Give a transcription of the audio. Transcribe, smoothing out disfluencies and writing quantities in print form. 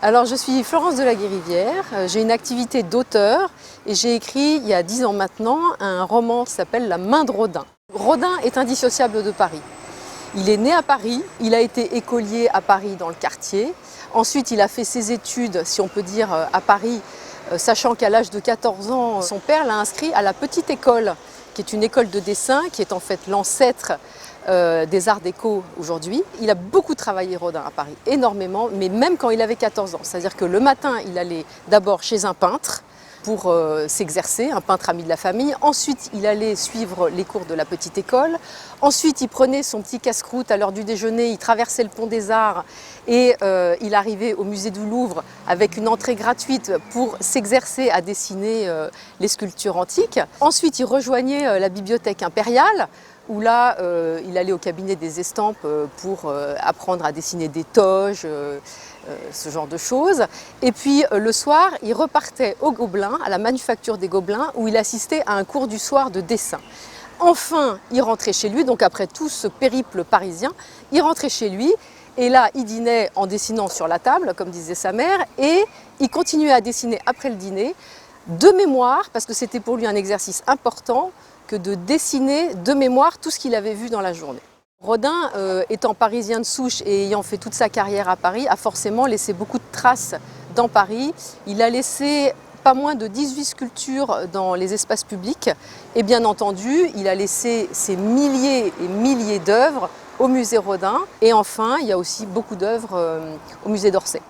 Alors, je suis Florence de la Guérivière, j'ai une activité d'auteur et j'ai écrit il y a 10 ans maintenant un roman qui s'appelle La main de Rodin. Rodin est indissociable de Paris. Il est né à Paris, il a été écolier à Paris dans le quartier. Ensuite, il a fait ses études, si on peut dire, à Paris, sachant qu'à l'âge de 14 ans, son père l'a inscrit à la Petite École, qui est une école de dessin, qui est en fait l'ancêtre des arts déco aujourd'hui. Il a beaucoup travaillé Rodin à Paris, énormément, mais même quand il avait 14 ans. C'est-à-dire que le matin, il allait d'abord chez un peintre pour s'exercer, un peintre ami de la famille. Ensuite, il allait suivre les cours de la Petite École. Ensuite, il prenait son petit casse-croûte à l'heure du déjeuner, il traversait le pont des Arts et il arrivait au musée du Louvre avec une entrée gratuite pour s'exercer à dessiner les sculptures antiques. Ensuite, il rejoignait la bibliothèque impériale, où là, il allait au cabinet des estampes pour apprendre à dessiner des toges, ce genre de choses. Et puis le soir, il repartait au Gobelin, à la Manufacture des Gobelins, où il assistait à un cours du soir de dessin. Enfin, il rentrait chez lui, donc après tout ce périple parisien, il rentrait chez lui, et là, il dînait en dessinant sur la table, comme disait sa mère, et il continuait à dessiner après le dîner, de mémoire, parce que c'était pour lui un exercice important, que de dessiner de mémoire tout ce qu'il avait vu dans la journée. Rodin, étant parisien de souche et ayant fait toute sa carrière à Paris, a forcément laissé beaucoup de traces dans Paris. Il a laissé pas moins de 18 sculptures dans les espaces publics et bien entendu, il a laissé ses milliers et milliers d'œuvres au musée Rodin. Et enfin, il y a aussi beaucoup d'œuvres au musée d'Orsay.